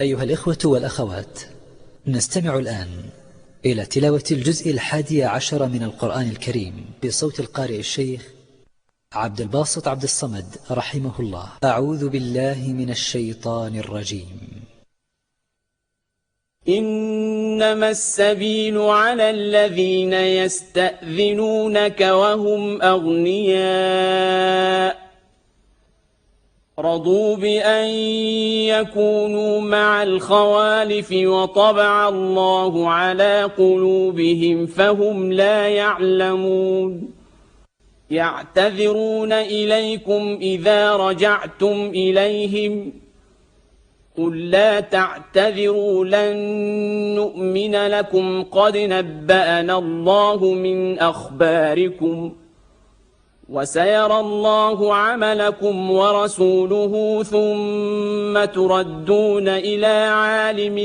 أيها الإخوة والأخوات، نستمع الآن إلى تلاوة الجزء 11 من القرآن الكريم بصوت القارئ الشيخ عبد الباسط عبد الصمد رحمه الله. أعوذ بالله من الشيطان الرجيم. إنما السبيل على الذين يستأذنونك وهم أغنياء رضوا بأن يكونوا مع الخوالف وطبع الله على قلوبهم فهم لا يعلمون. يعتذرون إليكم إذا رجعتم إليهم قل لا تعتذروا لن نؤمن لكم قد نبأنا الله من أخباركم وسيرى الله عملكم ورسوله ثم تردون إلى عالم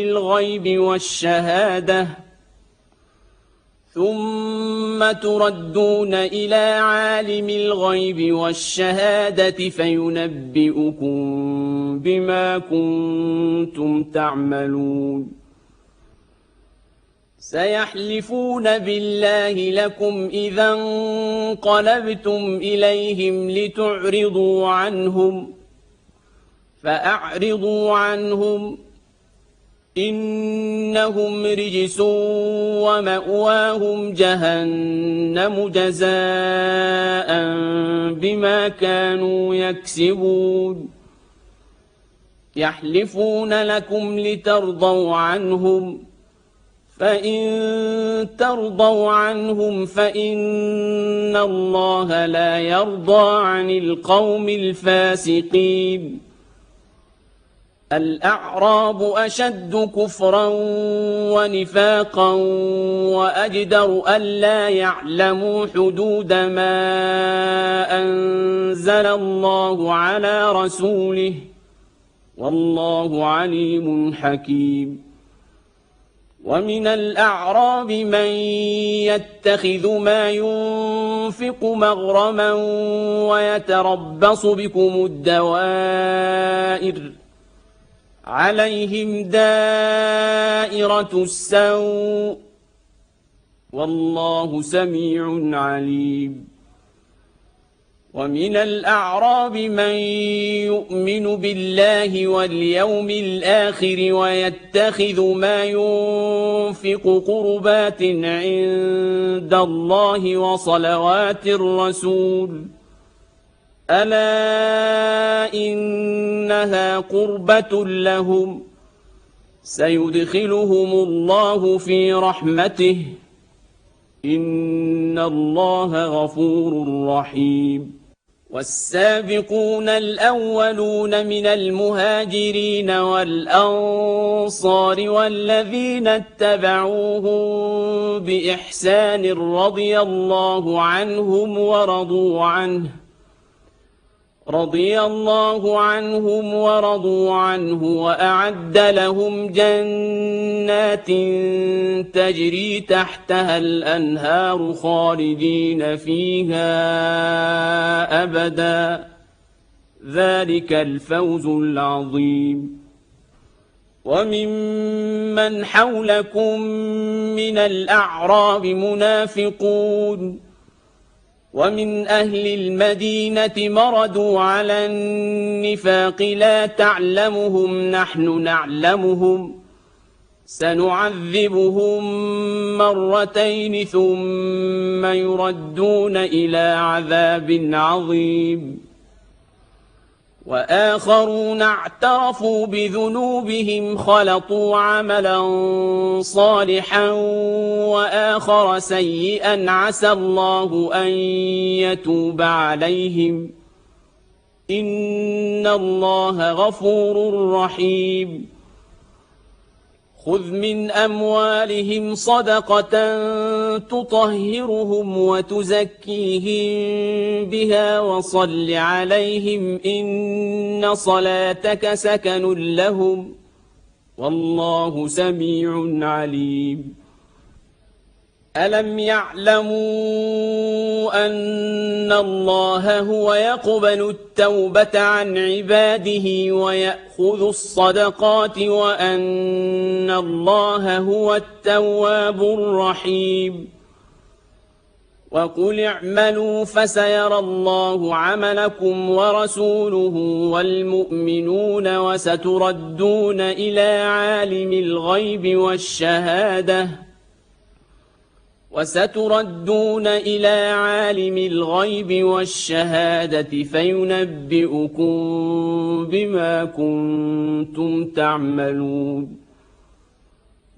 الغيب والشهادة فينبئكم بما كنتم تعملون. سيحلفون بالله لكم إذا انقلبتم إليهم لتعرضوا عنهم فأعرضوا عنهم إنهم رجس ومأواهم جهنم جزاء بما كانوا يكسبون. يحلفون لكم لترضوا عنهم فإن ترضوا عنهم فإن الله لا يرضى عن القوم الفاسقين. الأعراب أشد كفرا ونفاقا وأجدر ألا يعلموا حدود ما أنزل الله على رسوله والله عليم حكيم. ومن الأعراب من يتخذ ما ينفق مغرما ويتربص بكم الدوائر عليهم دائرة السوء والله سميع عليم. ومن الأعراب من يؤمن بالله واليوم الآخر ويتخذ ما ينفق قربات عند الله وصلوات الرسول ألا إنها قربة لهم سيدخلهم الله في رحمته إن الله غفور رحيم. والسابقون الأولون من المهاجرين والأنصار والذين اتبعوهم بإحسان رضي الله عنهم ورضوا عنه وأعد لهم جنات تجري تحتها الأنهار خالدين فيها أبدا ذلك الفوز العظيم. وممن حولكم من الأعراب منافقون ومن أهل المدينة مردوا على النفاق لا تعلمهم نحن نعلمهم سنعذبهم مرتين ثم يردون إلى عذاب عظيم. وآخرون اعترفوا بذنوبهم خلطوا عملا صالحا وآخر سيئا عسى الله أن يتوب عليهم إن الله غفور رحيم. خذ من أموالهم صدقة تطهرهم وتزكيهم بها وصل عليهم إن صلاتك سكن لهم والله سميع عليم. ألم يعلموا أن الله هو يقبل التوبة عن عباده ويأخذ الصدقات وأن الله هو التواب الرحيم وقل اعملوا فسيرى الله عملكم ورسوله والمؤمنون وستردون إلى عالم الغيب والشهادة فينبئكم بما كنتم تعملون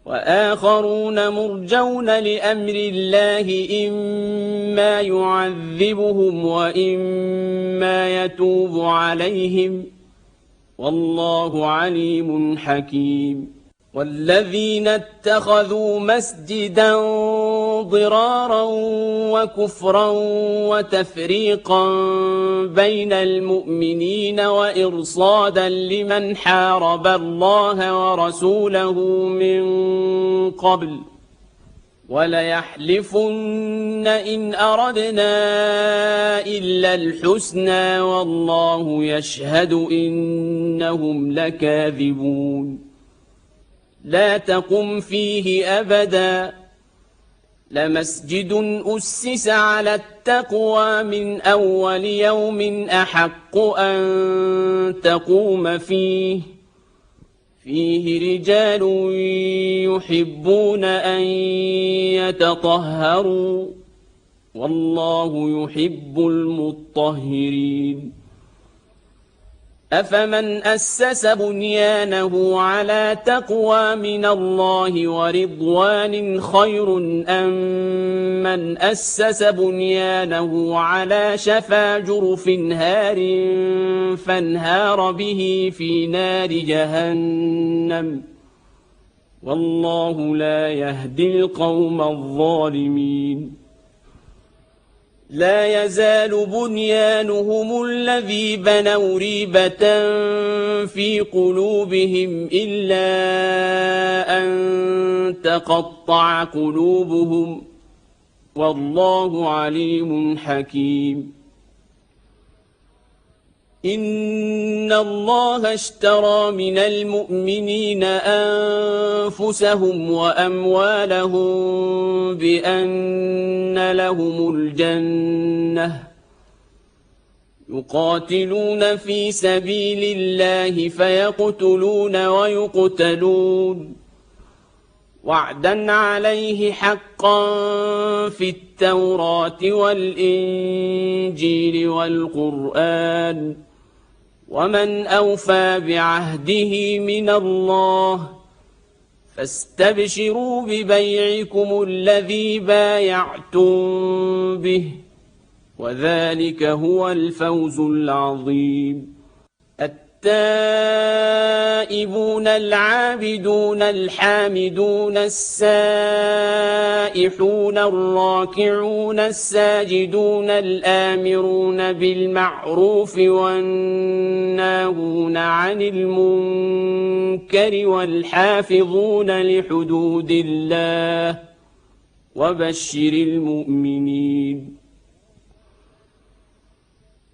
وآخرون مرجون لأمر الله إما يعذبهم وإما يتوب عليهم والله عليم حكيم والذين اتخذوا مسجدا ضرارا وكفرا وتفريقا بين المؤمنين وإرصادا لمن حارب الله ورسوله من قبل وليحلفن إن أردنا إلا الحسنى والله يشهد إنهم لكاذبون لا تقم فيه أبدا لمسجد أسس على التقوى من أول يوم أحق أن تقوم فيه رجال يحبون أن يتطهروا والله يحب المطهرين أفمن أسس بنيانه على تقوى من الله ورضوان خير أم من أسس بنيانه على شفا جرف هار فانهار به في نار جهنم والله لا يهدي القوم الظالمين لا يزال بنيانهم الذي بنوا ريبة في قلوبهم إلا أن تقطع قلوبهم والله عليم حكيم إن الله اشترى من المؤمنين أنفسهم وأموالهم بأن لهم الجنة يقاتلون في سبيل الله فيقتلون ويقتلون وعدا عليه حقا في التوراة والإنجيل والقرآن ومن أوفى بعهده من الله فاستبشروا ببيعكم الذي بايعتم به وذلك هو الفوز العظيم التائبون العابدون الحامدون السائحون الراكعون الساجدون الآمرون بالمعروف والناهون عن المنكر والحافظون لحدود الله وبشر المؤمنين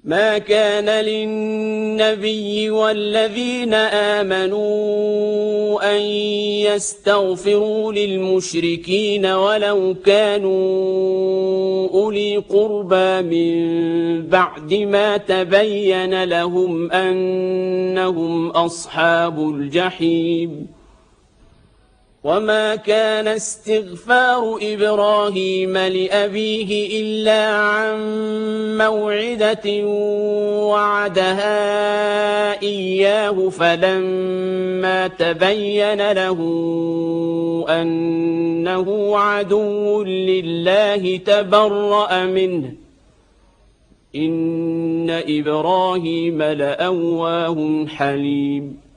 ما كان للنبي والذين آمنوا أن يستغفروا للمشركين ولو كانوا أولي قربى من بعد ما تبين لهم أنهم أصحاب الجحيم وما كان استغفار إبراهيم لأبيه إلا عن موعدة وعدها إياه فلما تبين له أنه عدو لله تبرأ منه إن إبراهيم لأواه حليم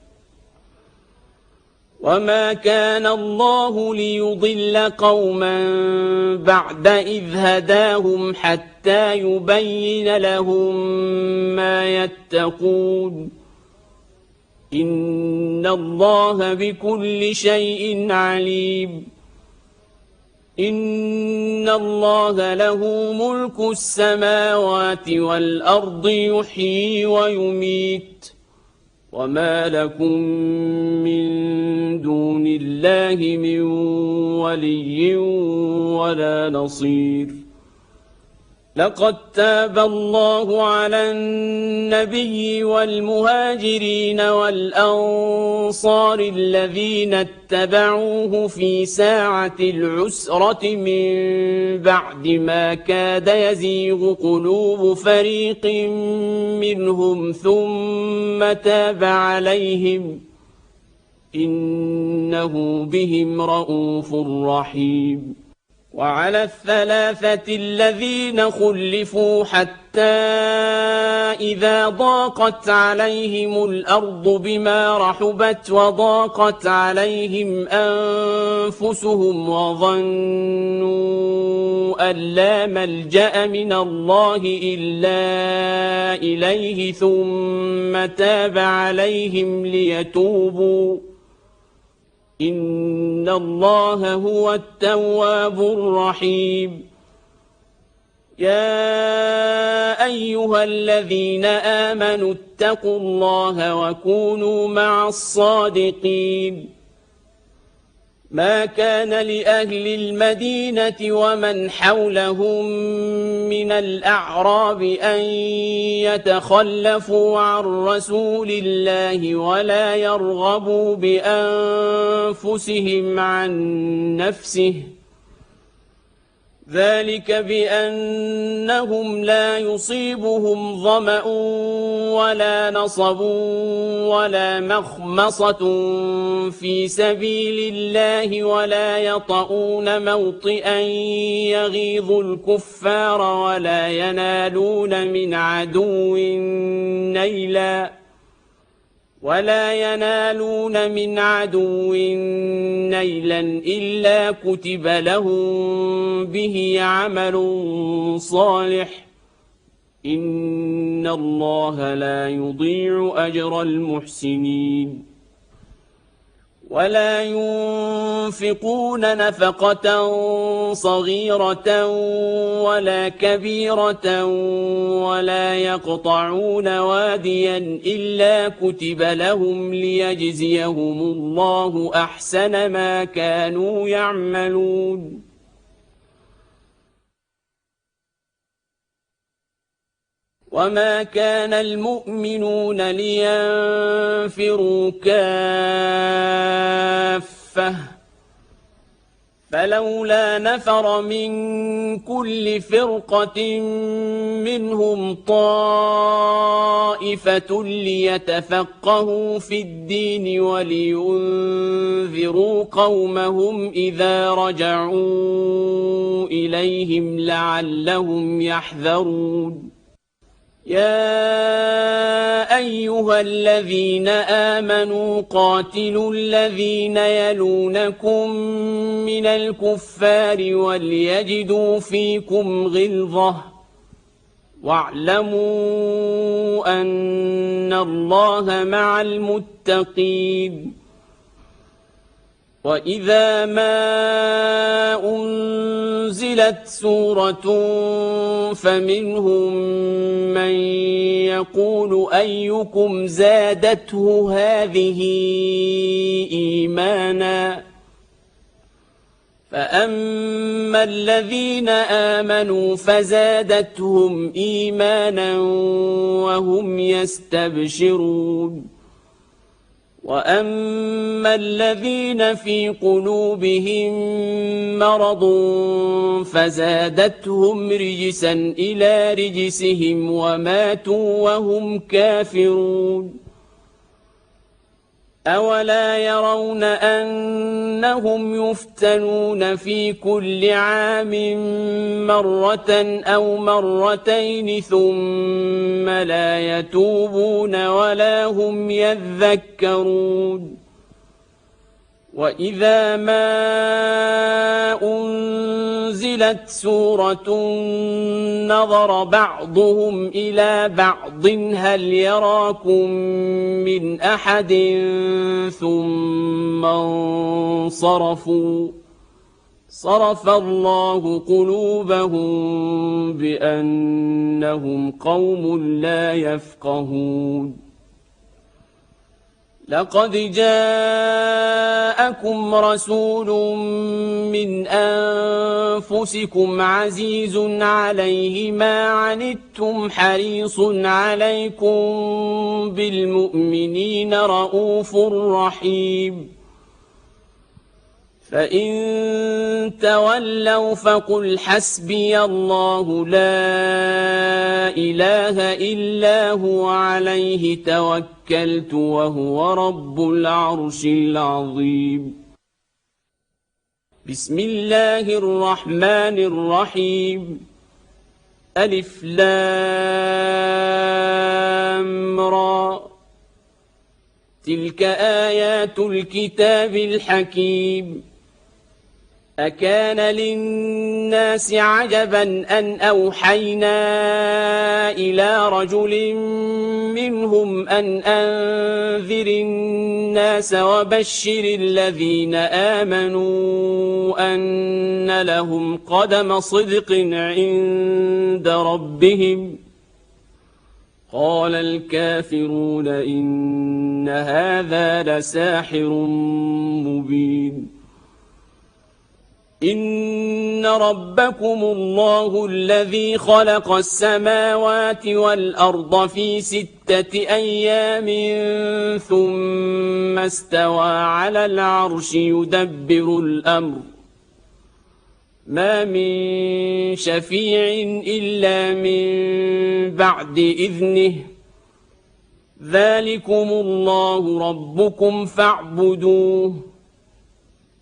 وما كان الله ليضل قوما بعد إذ هداهم حتى يبين لهم ما يتقون إن الله بكل شيء عليم إن الله له ملك السماوات والأرض يحيي ويميت وما لكم من دون الله من ولي ولا نصير لقد تاب الله على النبي والمهاجرين والأنصار الذين اتبعوه في ساعة العسرة من بعد ما كاد يزيغ قلوب فريق منهم ثم تاب عليهم إنه بهم رءوف رحيم وعلى الثلاثة الذين خلفوا حتى إذا ضاقت عليهم الأرض بما رحبت وضاقت عليهم أنفسهم وظنوا أن لا ملجأ من الله إلا إليه ثم تاب عليهم ليتوبوا إن الله هو التواب الرحيم يا أيها الذين آمنوا اتقوا الله وكونوا مع الصادقين ما كان لأهل المدينة ومن حولهم من الأعراب أن يتخلفوا عن رسول الله ولا يرغبوا بأنفسهم عن نفسه ذلك بأنهم لا يصيبهم ظمأ ولا نصب ولا مخمصة في سبيل الله ولا يطؤون موطئا يغيظ الكفار ولا ينالون من عدو نيلا إلا كتب لهم به عمل صالح إن الله لا يضيع أجر المحسنين ولا ينفقون نفقة صغيرة ولا كبيرة ولا يقطعون واديا إلا كتب لهم ليجزيهم الله أحسن ما كانوا يعملون وما كان المؤمنون لينفروا كافة فلولا نفر من كل فرقة منهم طائفة ليتفقهوا في الدين ولينذروا قومهم إذا رجعوا إليهم لعلهم يحذرون يا أيها الذين آمنوا قاتلوا الذين يلونكم من الكفار وليجدوا فيكم غلظة واعلموا أن الله مع المتقين وإذا ما أنزلت سورة فمنهم من يقول أيكم زادته هذه إيمانا فأما الذين آمنوا فزادتهم إيمانا وهم يستبشرون وأما الذين في قلوبهم مرض فزادتهم رجسا إلى رجسهم وماتوا وهم كافرون أولا يرون أنهم يفتنون في كل عام مرة أو مرتين ثم لا يتوبون ولا هم يذكرون وإذا ما أنزلت سورة نظر بعضهم إلى بعض هل يراكم من أحد ثم انصرفوا صرف الله قلوبهم بأنهم قوم لا يفقهون لقد جاءكم رسول من أنفسكم عزيز عليه ما عنتم حريص عليكم بالمؤمنين رءوف رحيم فإن تولوا فقل حسبي الله لا إله إلا هو عليه توكلت وهو رب العرش العظيم بسم الله الرحمن الرحيم ألف لام را تلك آيات الكتاب الحكيم أكان للناس عجبا أن أوحينا إلى رجل منهم أن أنذر الناس وبشر الذين آمنوا أن لهم قدم صدق عند ربهم قال الكافرون إن هذا لساحر مبين إن ربكم الله الذي خلق السماوات والأرض في 6 أيام ثم استوى على العرش يدبر الأمر ما من شفيع إلا من بعد إذنه ذلكم الله ربكم فاعبدوه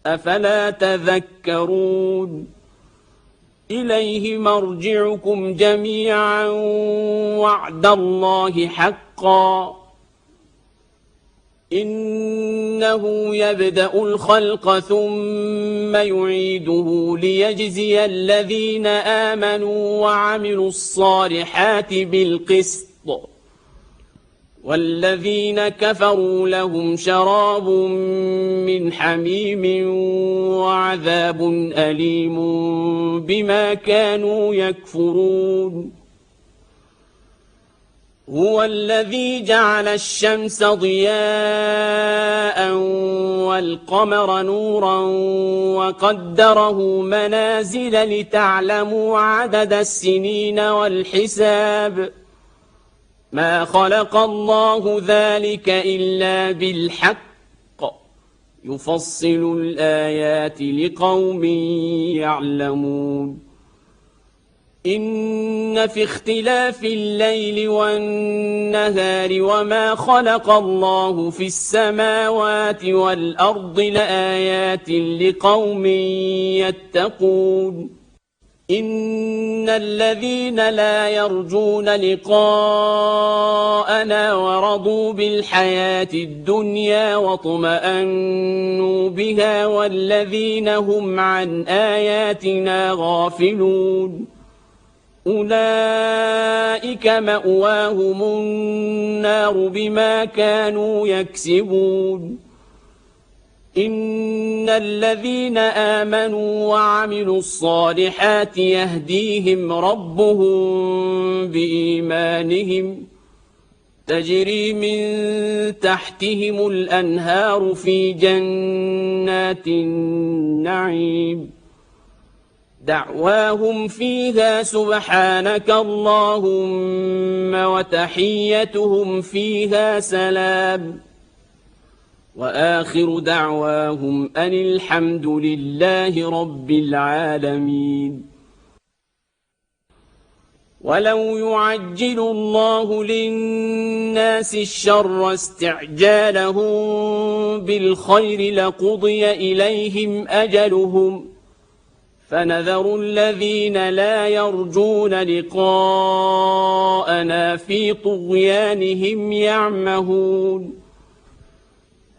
أفلا تذكرون إليه مرجعكم جميعا وعد الله حقا إنه يبدأ الخلق ثم يعيده ليجزي الذين آمنوا وعملوا الصالحات بالقسط والذين كفروا لهم شراب من حميم وعذاب أليم بما كانوا يكفرون هو الذي جعل الشمس ضياء والقمر نورا وقدره منازل لتعلموا عدد السنين والحساب ما خلق الله ذلك إلا بالحق يفصل الآيات لقوم يعلمون إن في اختلاف الليل والنهار وما خلق الله في السماوات والأرض لآيات لقوم يتقون إن الذين لا يرجون لقاءنا ورضوا بالحياة الدنيا واطمأنوا بها والذين هم عن آياتنا غافلون أولئك مأواهم النار بما كانوا يكسبون إن الذين آمنوا وعملوا الصالحات يهديهم ربهم بإيمانهم تجري من تحتهم الأنهار في جنات النعيم دعواهم فيها سبحانك اللهم وتحيتهم فيها سلام وآخر دعواهم أن الحمد لله رب العالمين ولو يعجل الله للناس الشر استعجالهم بالخير لقضي إليهم أجلهم فنذر الذين لا يرجون لقاءنا في طغيانهم يعمهون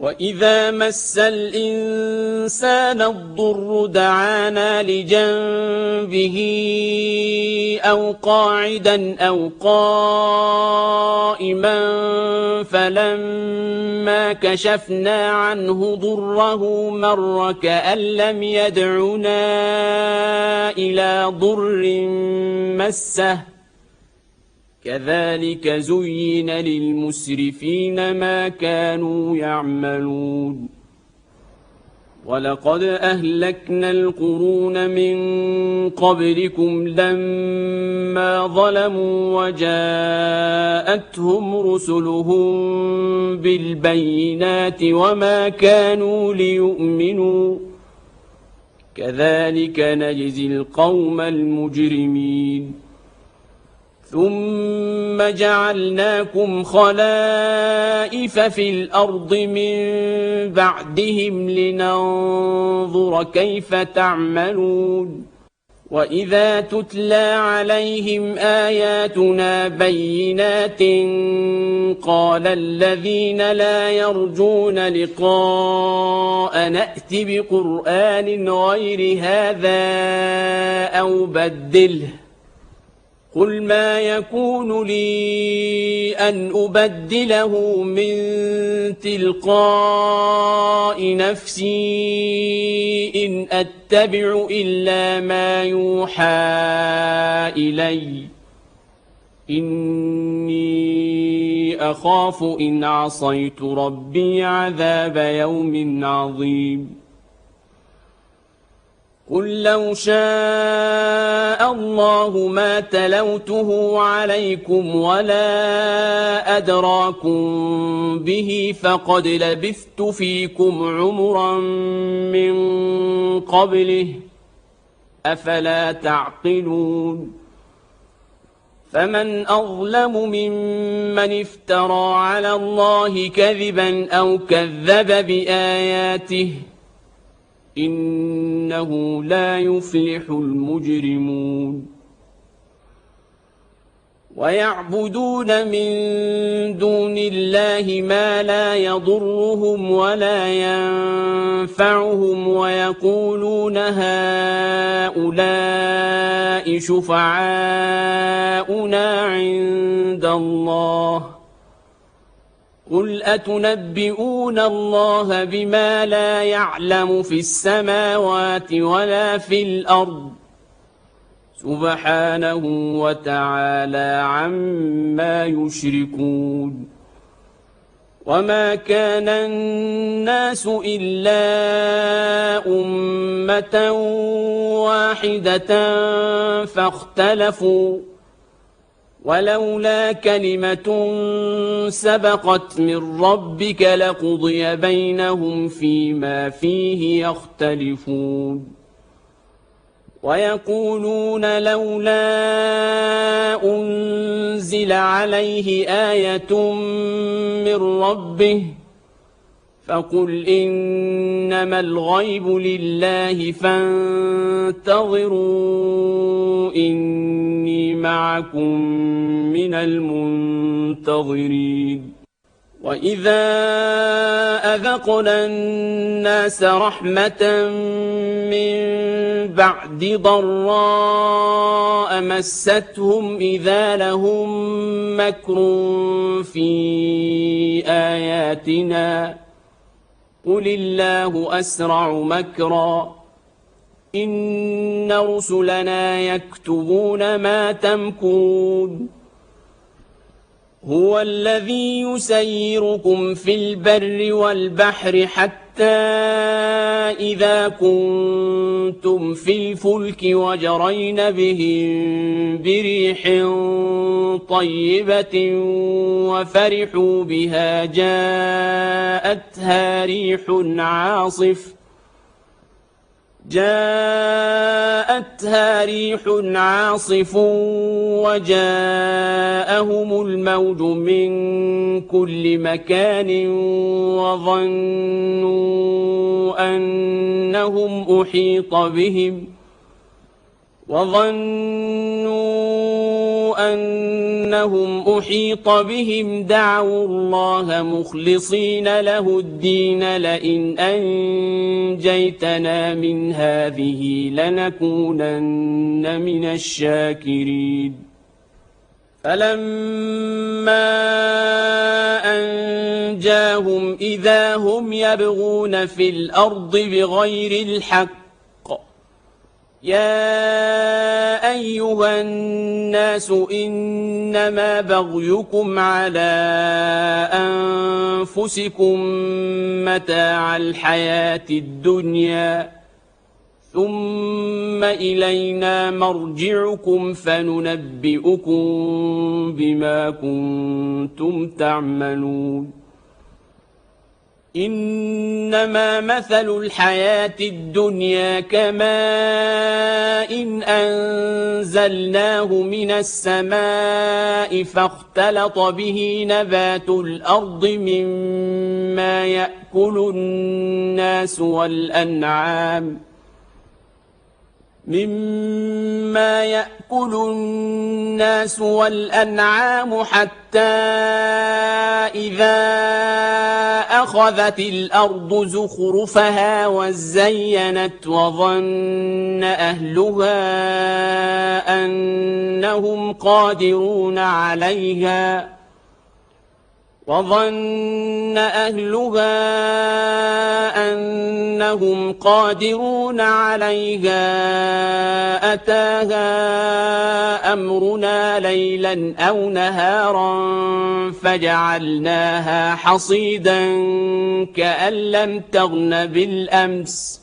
وإذا مس الإنسان الضر دعانا لجنبه أو قاعدا أو قائما فلما كشفنا عنه ضره مر كأن لم يدعنا إلى ضر مسه كذلك زين للمسرفين ما كانوا يعملون ولقد أهلكنا القرون من قبلكم لما ظلموا وجاءتهم رسلهم بالبينات وما كانوا ليؤمنوا كذلك نجزي القوم المجرمين ثم جعلناكم خلائف في الأرض من بعدهم لننظر كيف تعملون وإذا تتلى عليهم آياتنا بينات قال الذين لا يرجون لقاء نأت بقرآن غير هذا أو بدله قل ما يكون لي أن أبدله من تلقاء نفسي إن أتبع إلا ما يوحى إلي إني أخاف إن عصيت ربي عذاب يوم عظيم قل لو شاء الله ما تلوته عليكم ولا أدراكم به فقد لبثت فيكم عمرا من قبله أفلا تعقلون فمن أظلم ممن افترى على الله كذبا أو كذب بآياته إنه لا يفلح المجرمون ويعبدون من دون الله ما لا يضرهم ولا ينفعهم ويقولون هؤلاء شفعاؤنا عند الله قل أتنبئون الله بما لا يعلم في السماوات ولا في الأرض سبحانه وتعالى عما يشركون وما كان الناس إلا أمة واحدة فاختلفوا ولولا كلمة سبقت من ربك لقضي بينهم فيما فيه يختلفون ويقولون لولا أنزل عليه آية من ربه فقل إنما الغيب لله فانتظروا إني معكم من المنتظرين وإذا أذقنا الناس رحمة من بعد ضراء مستهم إذا لهم مكر في آياتنا قل الله أسرع مكرا إن رسلنا يكتبون ما تمكرون هو الذي يسيركم في البر والبحر حتى إذا كنتم في الفلك وجرين بهم بريح طيبة وفرحوا بها جاءتها ريح عاصف وجاءهم الموج من كل مكان وظنوا ظنوا أنهم أحيط بهم دعوا الله مخلصين له الدين لئن أنجيتنا من هذه لنكونن من الشاكرين فلما أنجاهم إذا هم يبغون في الأرض بغير الحق يا أيها الناس إنما بغيكم على أنفسكم متاع الحياة الدنيا ثم إلينا مرجعكم فننبئكم بما كنتم تعملون إنما مثل الحياة الدنيا كماء إن أنزلناه من السماء فاختلط به نبات الأرض مما يأكل الناس والأنعام حتى إذا أخذت الأرض زخرفها وزينت وظن أهلها أنهم قادرون عليها أتاها أمرنا ليلا أو نهارا فجعلناها حصيدا كأن لم تغن بالأمس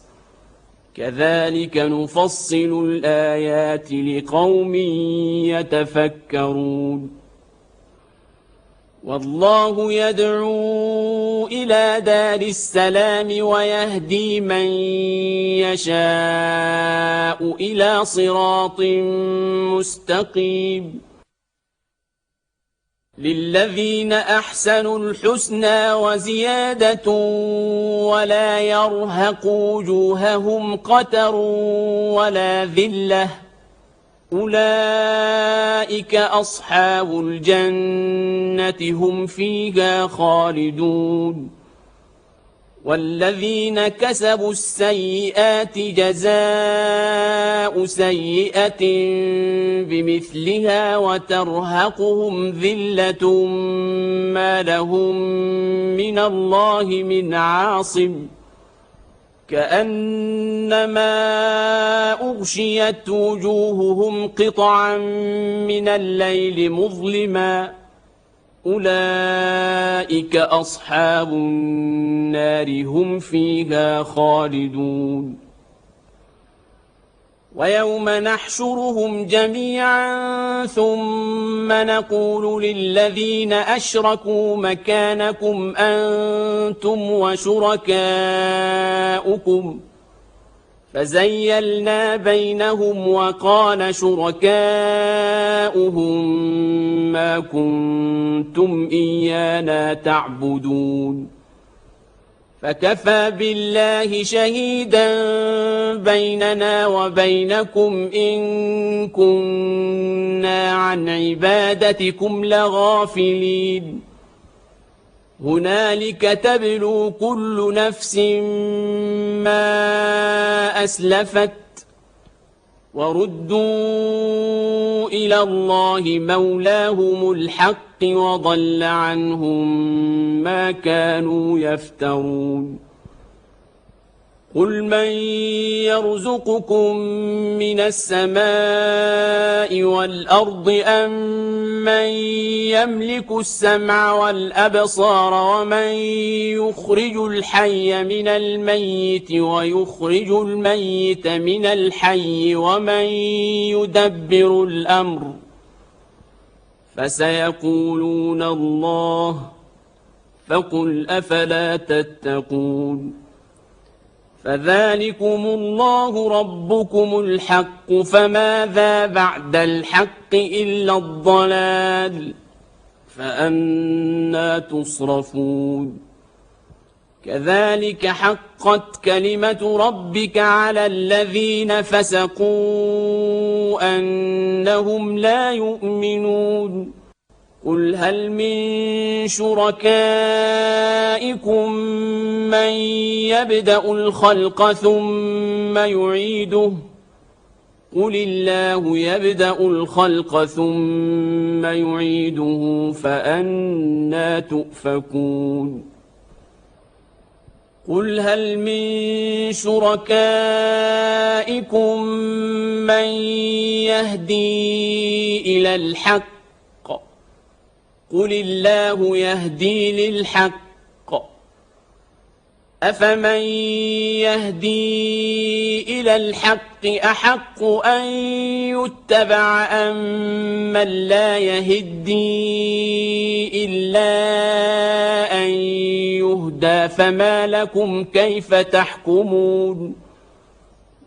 كذلك نفصل الآيات لقوم يتفكرون والله يدعو إلى دار السلام ويهدي من يشاء إلى صراط مستقيم للذين أحسنوا الحسنى وزيادة ولا يرهق وجوههم قتر ولا ذلة أولئك أصحاب الجنة هم فيها خالدون والذين كسبوا السيئات جزاء سيئة بمثلها وترهقهم ذلة ما لهم من الله من عاصم كأنما أغشيت وجوههم قطعا من الليل مظلما أولئك أصحاب النار هم فيها خالدون ويوم نحشرهم جميعا ثم نقول للذين أشركوا مكانكم أنتم وشركاؤكم فزيلنا بينهم وقال شركاؤهم ما كنتم إيانا تعبدون فكفى بالله شهيدا بيننا وبينكم إن كنا عن عبادتكم لغافلين هنالك تبلو كل نفس ما أسلفت وردوا إلى الله مولاهم الحق وضل عنهم ما كانوا يفترون قل من يرزقكم من السماء والأرض أم من يملك السمع والأبصار ومن يخرج الحي من الميت ويخرج الميت من الحي ومن يدبر الأمر فسيقولون الله فقل أفلا تتقون فذلكم الله ربكم الحق فماذا بعد الحق إلا الضلال فأنى تصرفون كذلك حقت كلمة ربك على الذين فسقوا أنهم لا يؤمنون قل هل من شركائكم من يبدأ الخلق ثم يعيده قل الله يبدأ الخلق ثم يعيده فأنى تؤفكون قل هل من شركائكم من يهدي إلى الحق قل الله يهدي للحق أفمن يهدي إلى الحق أحق أن يتبع أم من لا يهدي إلا أن يهدى فما لكم كيف تحكمون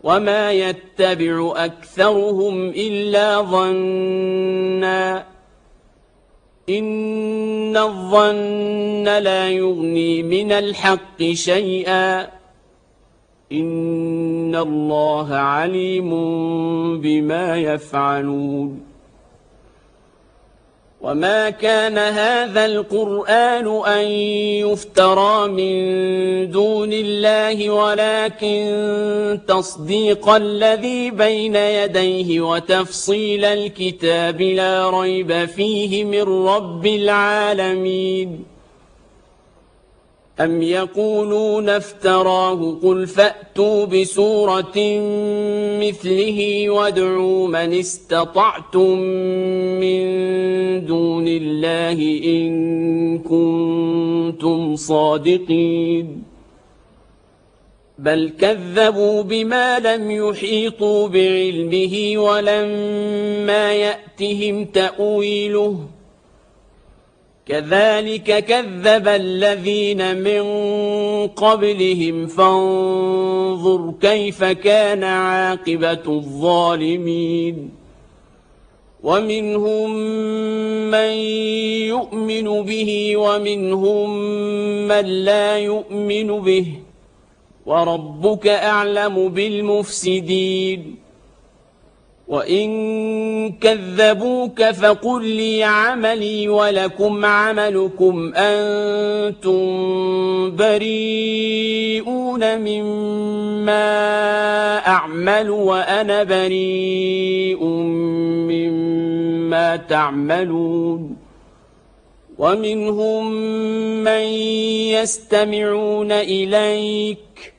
وما يتبع أكثرهم إلا ظنّا إن الظن لا يغني من الحق شيئا إن الله عليم بما يفعلون وما كان هذا القرآن أن يفترى من دون الله ولكن تصديق الذي بين يديه وتفصيل الكتاب لا ريب فيه من رب العالمين أم يقولون افتراه قل فأتوا بسورة مثله وادعوا من استطعتم من دون الله إن كنتم صادقين بل كذبوا بما لم يحيطوا بعلمه ولما يأتهم تأويله كذلك كذب الذين من قبلهم فانظر كيف كان عاقبة الظالمين ومنهم من يؤمن به ومنهم من لا يؤمن به وربك أعلم بالمفسدين وإن كذبوك فقل لي عملي ولكم عملكم أنتم بريئون مما أعمل وأنا بريء مما تعملون ومنهم من يستمعون إليك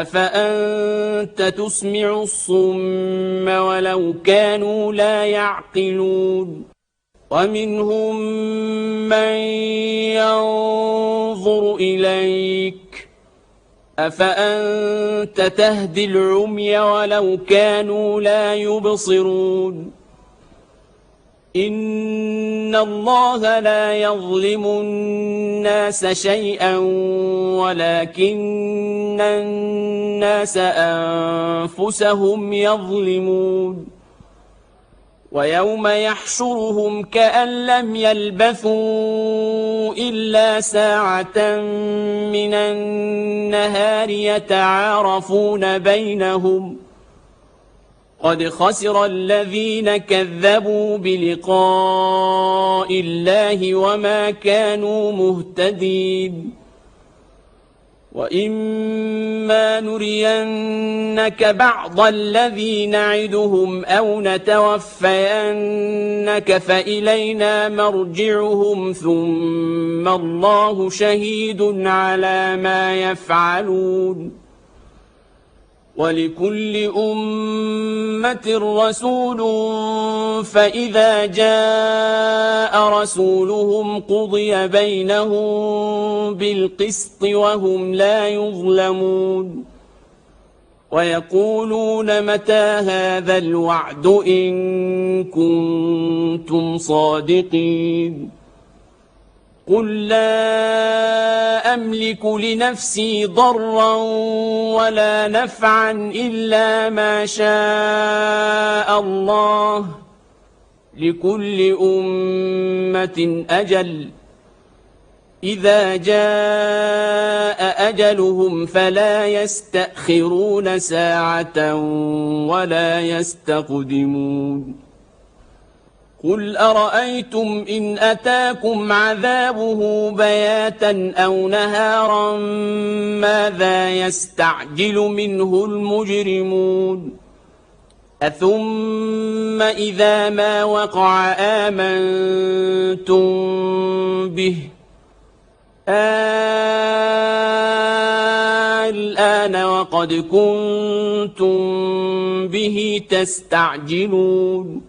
أفأنت تسمع الصم ولو كانوا لا يعقلون ومنهم من ينظر إليك أفأنت تهدي العمي ولو كانوا لا يبصرون إن الله لا يظلم الناس شيئا ولكن الناس أنفسهم يظلمون ويوم يحشرهم كأن لم يلبثوا إلا ساعة من النهار يتعارفون بينهم قد خسر الذين كذبوا بلقاء الله وما كانوا مهتدين وإما نرينك بعض الذي نعدهم أو نتوفينك فإلينا مرجعهم ثم الله شهيد على ما يفعلون ولكل أمة رسول فإذا جاء رسولهم قضي بينهم بالقسط وهم لا يظلمون ويقولون متى هذا الوعد إن كنتم صادقين قل لا أملك لنفسي ضرا ولا نفعا إلا ما شاء الله لكل أمة أجل إذا جاء أجلهم فلا يستأخرون ساعة ولا يستقدمون قل أرأيتم إن أتاكم عذابه بياتا أو نهارا ماذا يستعجل منه المجرمون أثم إذا ما وقع آمنتم به الآن وقد كنتم به تستعجلون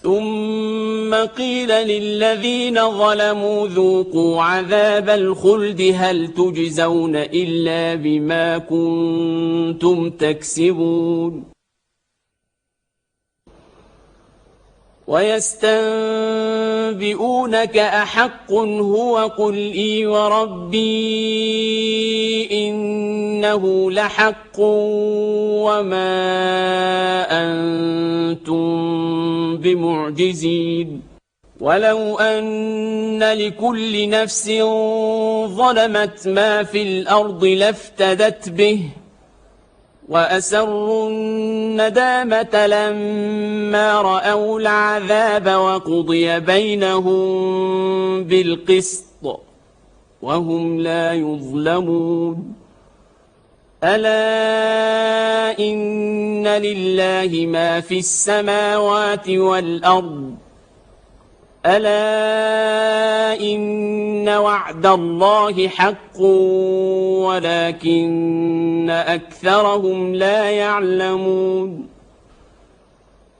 ثم قيل للذين ظلموا ذوقوا عذاب الخلد هل تجزون إلا بما كنتم تكسبون ويستنبئونك أحق هو قل إي وربي إنه لحق وما أنتم بمعجزين ولو أن لكل نفس ظلمت ما في الأرض لافتدت به وأسروا الندامة لما رأوا العذاب وقضي بينهم بالقسط وهم لا يظلمون ألا إن لله ما في السماوات والأرض ألا إن وعد الله حق ولكن أكثرهم لا يعلمون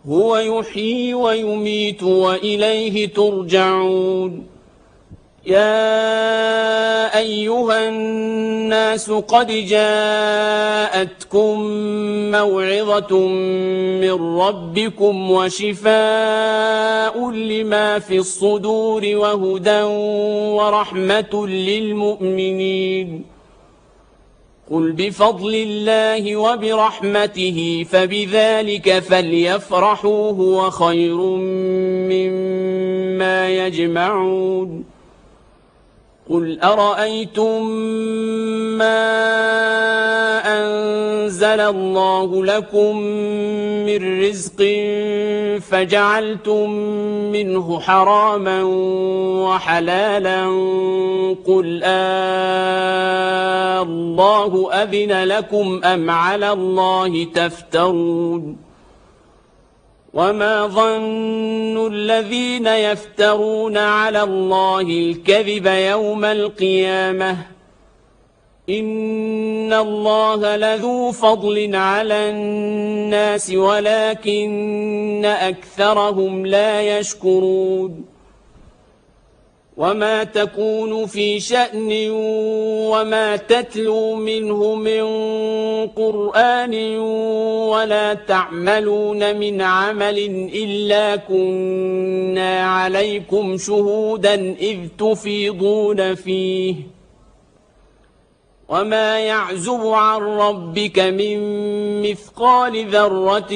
هو يحيي ويميت وإليه ترجعون يا أيها الناس قد جاءتكم موعظة من ربكم وشفاء لما في الصدور وهدى ورحمة للمؤمنين قل بفضل الله وبرحمته فبذلك فليفرحوا هو خير مما يجمعون قل أرأيتم ما أنزل الله لكم من رزق فجعلتم منه حراما وحلالا قل الله أذن لكم أم على الله تفترون وما ظن الذين يفترون على الله الكذب يوم القيامة إن الله لذو فضل على الناس ولكن أكثرهم لا يشكرون وما تكون في شأن وما تتلو منه من قرآن ولا تعملون من عمل إلا كنا عليكم شهودا إذ تفيضون فيه وما يعزب عن ربك من مثقال ذرة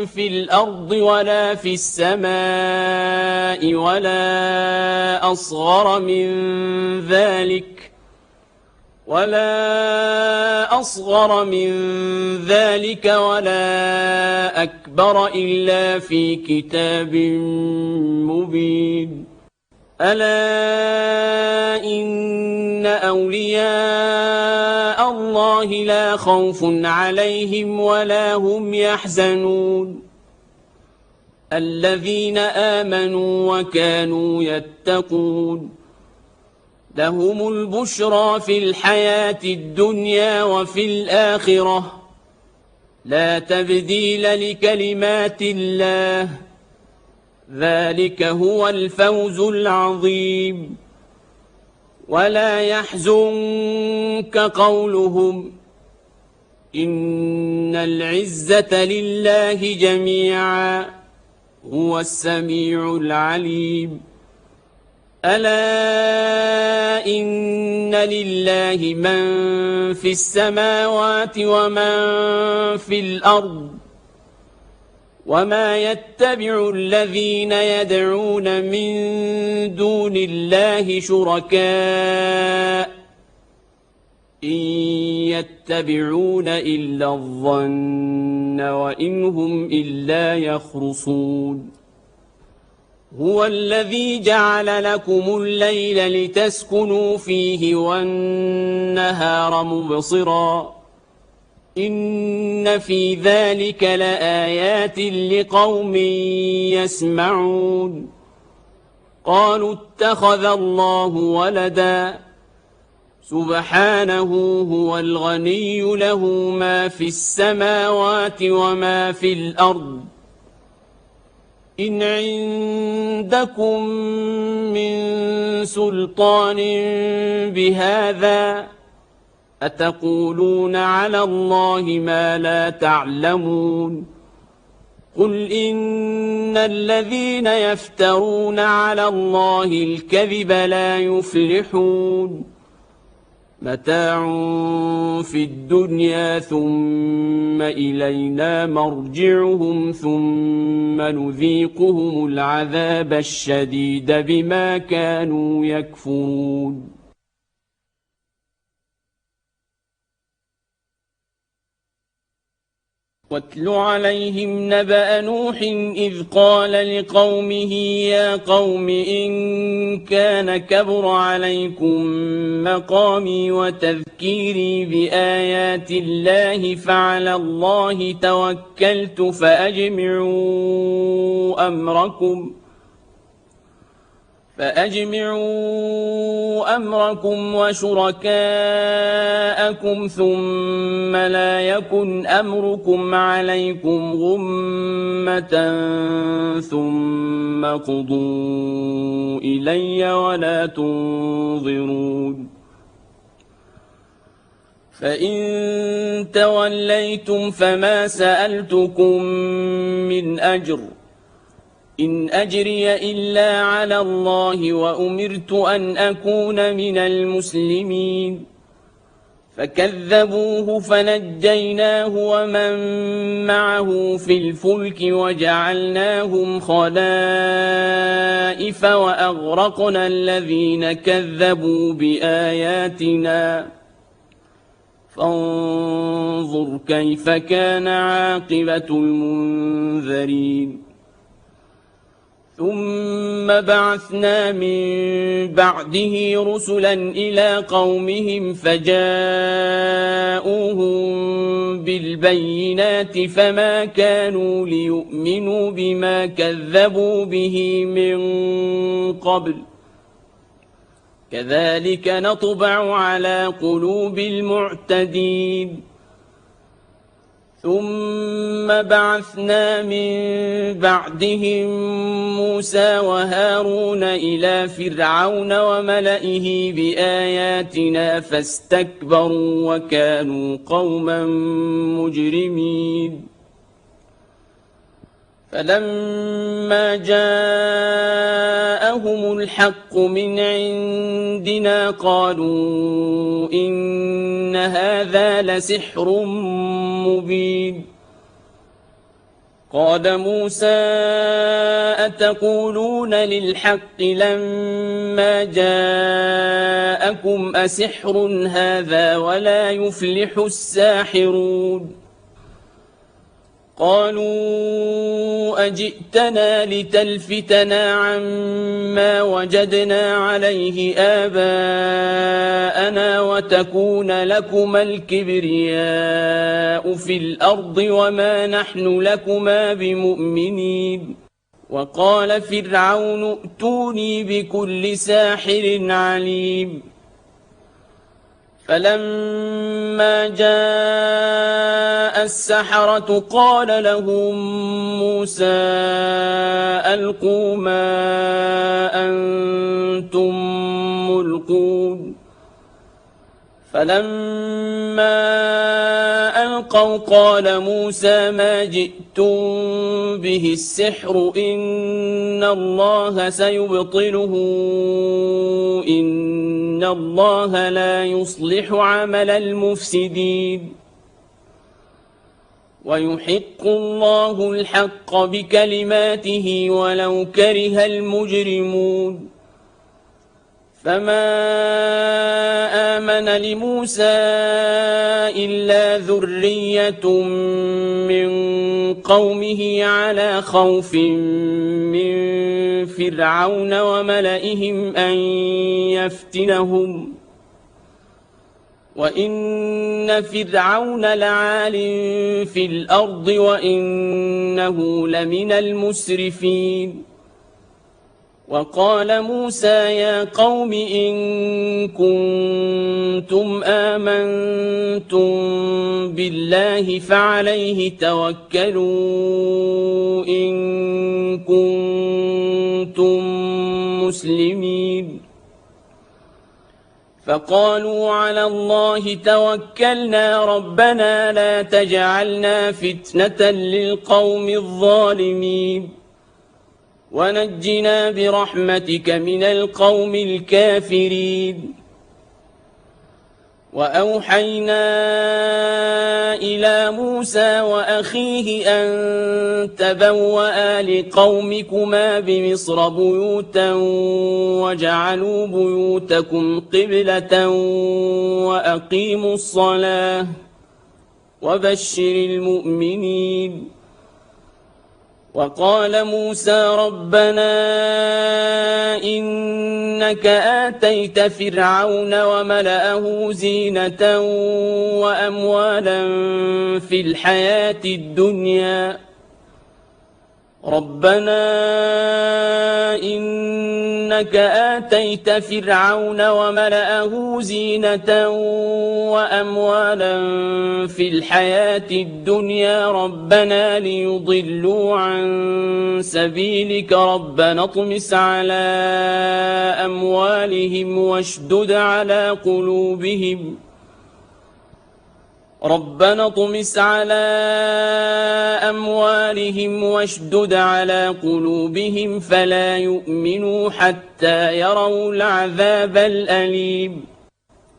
في الأرض ولا في السماء ولا أصغر من ذلك ولا أكبر إلا في كتاب مبين ألا إن أولياء الله لا خوف عليهم ولا هم يحزنون الذين آمنوا وكانوا يتقون لهم البشرى في الحياة الدنيا وفي الآخرة لا تبديل لكلمات الله ذلك هو الفوز العظيم ولا يحزنك قولهم إن العزة لله جميعا هو السميع العليم ألا إن لله من في السماوات ومن في الأرض وما يتبع الذين يدعون من دون الله شركاء إن يتبعون إلا الظن وإن هم إلا يخرصون هو الذي جعل لكم الليل لتسكنوا فيه والنهار مبصرا إن في ذلك لآيات لقوم يسمعون قالوا اتخذ الله ولدا سبحانه هو الغني له ما في السماوات وما في الأرض إن عندكم من سلطان بهذا أتقولون على الله ما لا تعلمون قل إن الذين يفترون على الله الكذب لا يفلحون متاع في الدنيا ثم إلينا مرجعهم ثم نذيقهم العذاب الشديد بما كانوا يكفرون واتل عليهم نبأ نوح إذ قال لقومه يا قوم إن كان كبر عليكم مقامي وتذكيري بآيات الله فعلى الله توكلت فأجمعوا أمركم وشركاءكم ثم لا يكن أمركم عليكم غمة ثم قضوا إلي ولا تنظرون فإن توليتم فما سألتكم من أجر إن أجري إلا على الله وأمرت أن أكون من المسلمين فكذبوه فنجيناه ومن معه في الفلك وجعلناهم خلائف وأغرقنا الذين كذبوا بآياتنا فانظر كيف كان عاقبة المنذرين ثم بعثنا من بعده رسلا إلى قومهم فجاءوهم بالبينات فما كانوا ليؤمنوا بما كذبوا به من قبل كذلك نطبع على قلوب المعتدين ثم بعثنا من بعدهم موسى وهارون إلى فرعون وملئه بآياتنا فاستكبروا وكانوا قوما مجرمين فلما جاءهم الحق من عندنا قالوا إن هذا لسحر مبين قال موسى أتقولون للحق لما جاءكم أسحر هذا ولا يفلح الساحرون قالوا أجئتنا لتلفتنا عما وجدنا عليه آباءنا وتكون لكما الكبرياء في الأرض وما نحن لكما بمؤمنين وقال فرعون ائتوني بكل ساحر عليم فلما جاء السحرة قال لهم موسى ألقوا ما أنتم ملقون فلما ألقوا قال موسى ما جئتم به السحر إن الله سيبطله إن الله لا يصلح عمل المفسدين ويحق الله الحق بكلماته ولو كره المجرمون فما آمن لموسى إلا ذرية من قومه على خوف من فرعون وملئهم أن يفتنهم وإن فرعون لعال في الأرض وإنه لمن المسرفين وقال موسى يا قوم إن كنتم آمنتم بالله فعليه توكلوا إن كنتم مسلمين فقالوا على الله توكلنا ربنا لا تجعلنا فتنة للقوم الظالمين ونجنا برحمتك من القوم الكافرين وأوحينا إلى موسى وأخيه أن تبوأ لقومكما بمصر بيوتا وجعلوا بيوتكم قبلة وأقيموا الصلاة وبشر المؤمنين وقال موسى ربنا إنك آتيت فرعون وملأه زينة وأموالا في الحياة الدنيا ربنا إنك آتيت فرعون وملأه زينة وأموالا في الحياة الدنيا ربنا ليضلوا عن سبيلك ربنا اطمس على أموالهم واشدد على قلوبهم ربنا اطمس على أموالهم واشدد على قلوبهم فلا يؤمنوا حتى يروا العذاب الأليم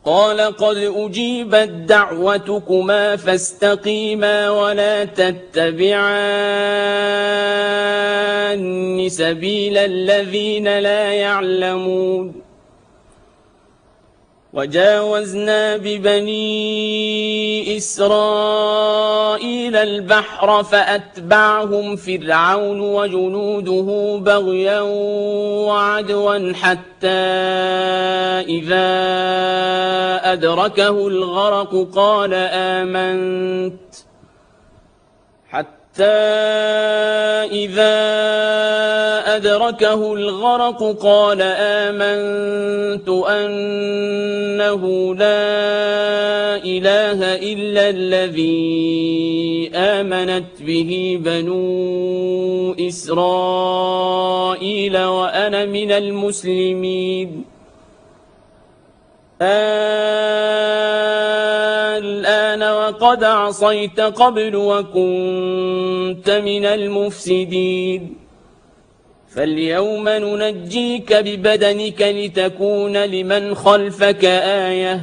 قال قد أجيبت دعوتكما فاستقيما ولا تتبعان سبيل الذين لا يعلمون وجاوزنا ببني إسرائيل البحر فأتبعهم فرعون وجنوده بغيا وعدوا حتى إذا أدركه الغرق قال آمنت أنه لا إله إلا الذي آمنت به بنو إسرائيل وأنا من المسلمين الآن وقد عصيت قبل وكنت من المفسدين فاليوم ننجيك ببدنك لتكون لمن خلفك آية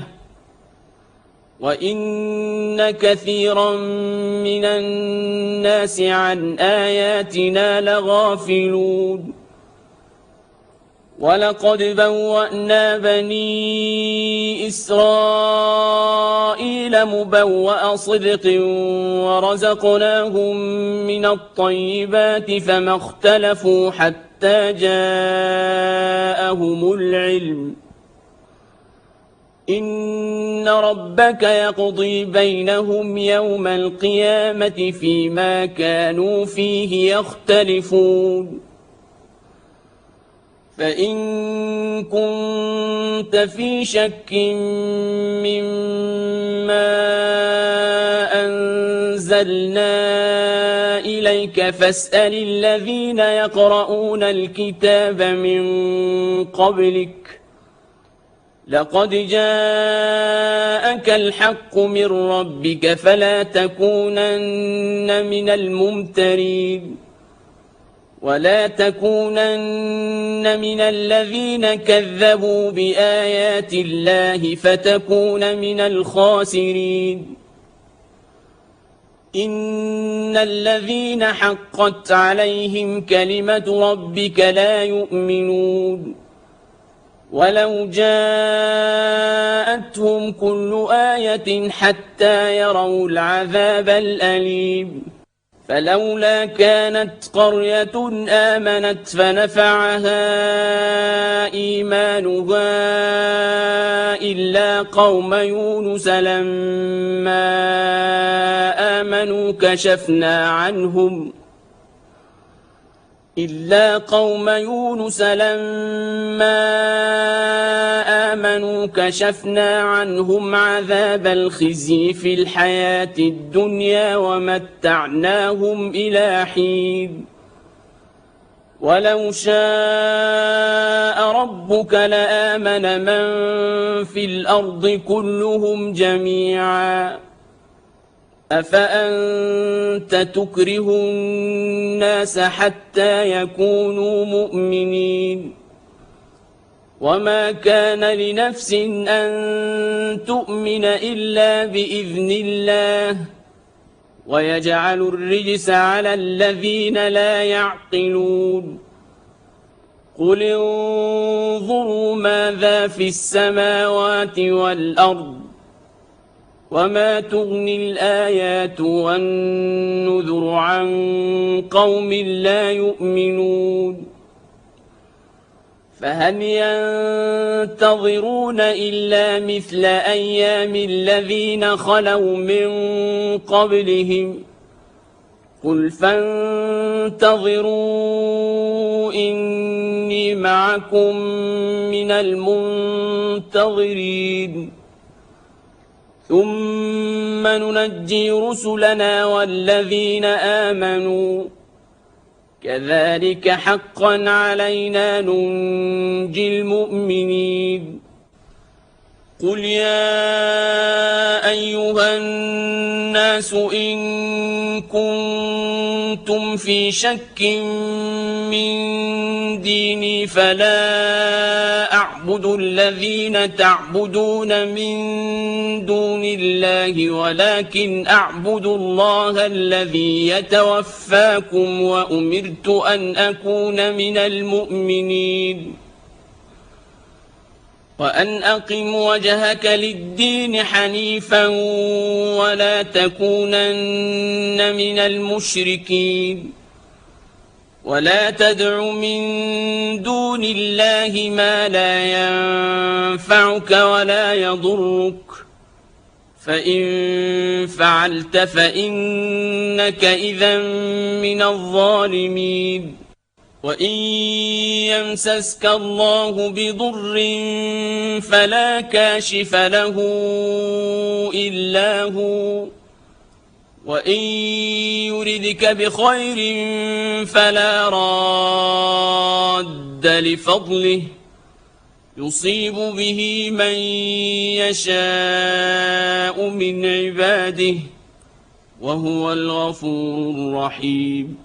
وإن كثيرا من الناس عن آياتنا لغافلون ولقد بوأنا بني إسرائيل مبوأ صدق ورزقناهم من الطيبات فما اختلفوا حتى جاءهم العلم إن ربك يقضي بينهم يوم القيامة فيما كانوا فيه يختلفون فإن كنت في شك مما أنزلنا إليك فاسأل الذين يقرؤون الكتاب من قبلك لقد جاءك الحق من ربك فلا تكونن من الممترين ولا تكونن من الذين كذبوا بآيات الله فتكون من الخاسرين إن الذين حقت عليهم كلمة ربك لا يؤمنون ولو جاءتهم كل آية حتى يروا العذاب الأليم فلولا كانت قرية آمنت فنفعها إيمانها إلا قوم يونس لما آمنوا كشفنا عنهم عذاب الخزي في الحياة الدنيا ومتعناهم إلى حين ولو شاء ربك لآمن من في الأرض كلهم جميعا أفأنت تكره الناس حتى يكونوا مؤمنين وما كان لنفس أن تؤمن إلا بإذن الله ويجعل الرجس على الذين لا يعقلون قل انظروا ماذا في السماوات والأرض وما تغني الآيات والنذر عن قوم لا يؤمنون فهل ينتظرون إلا مثل أيام الذين خلوا من قبلهم قل فانتظروا إني معكم من المنتظرين ثم ننجي رسلنا والذين آمنوا كذلك حقا علينا ننجي المؤمنين قل يا أيها الناس إن كنتم في شك من ديني فلا أعبد الذين تعبدون من دون الله ولكن أعبد الله الذي يتوفاكم وأمرت أن أكون من المؤمنين وأن أقم وجهك للدين حنيفا ولا تكونن من المشركين ولا تدع من دون الله ما لا ينفعك ولا يضرك فإن فعلت فإنك إذا من الظالمين وإن يمسسك الله بضر فلا كاشف له إلا هو وإن يردك بخير فلا راد لفضله يصيب به من يشاء من عباده وهو الغفور الرحيم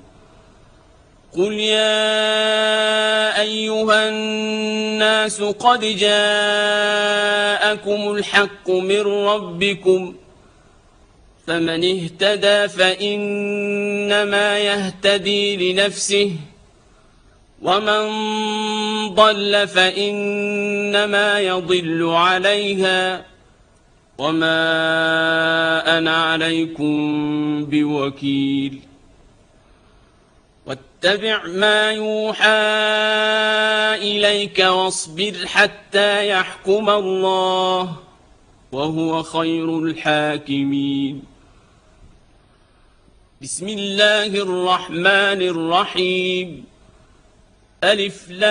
قل يا أيها الناس قد جاءكم الحق من ربكم فمن اهتدى فإنما يهتدي لنفسه ومن ضل فإنما يضل عليها وما أنا عليكم بوكيل واتبع ما يوحى إليك واصبر حتى يحكم الله وهو خير الحاكمين بسم الله الرحمن الرحيم ألف لام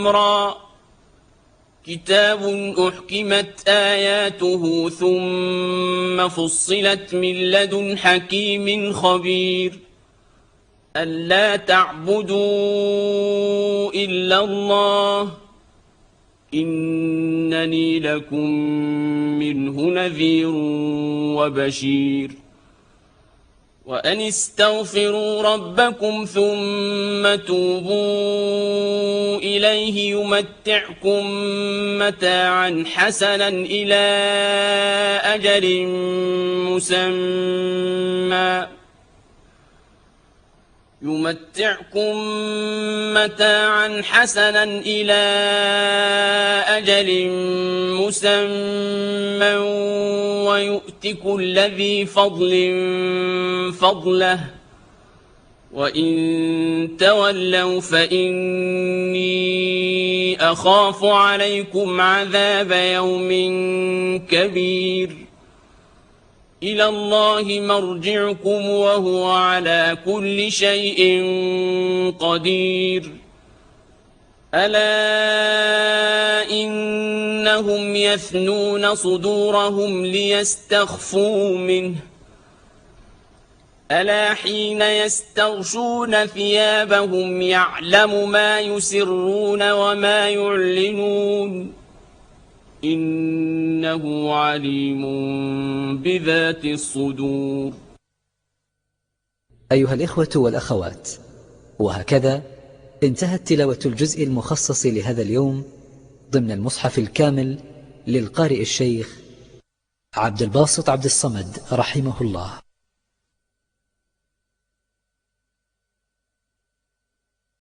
را كتاب أحكمت آياته ثم فصلت من لدن حكيم خبير ألا تعبدوا إلا الله إنني لكم منه نذير وبشير وأن استغفروا ربكم ثم توبوا إليه يمتعكم متاعا حسنا إلى أجل مسمى ويؤت كل ذي فضل فضله وإن تولوا فإني أخاف عليكم عذاب يوم كبير إلى الله مرجعكم وهو على كل شيء قدير ألا إنهم يثنون صدورهم ليستخفوا منه ألا حين يستغشون ثيابهم يعلم ما يسرون وما يعلنون إنه عليم بذات الصدور. أيها الإخوة والأخوات، وهكذا انتهت تلاوة الجزء المخصص لهذا اليوم ضمن المصحف الكامل للقارئ الشيخ عبد الباسط عبد الصمد رحمه الله.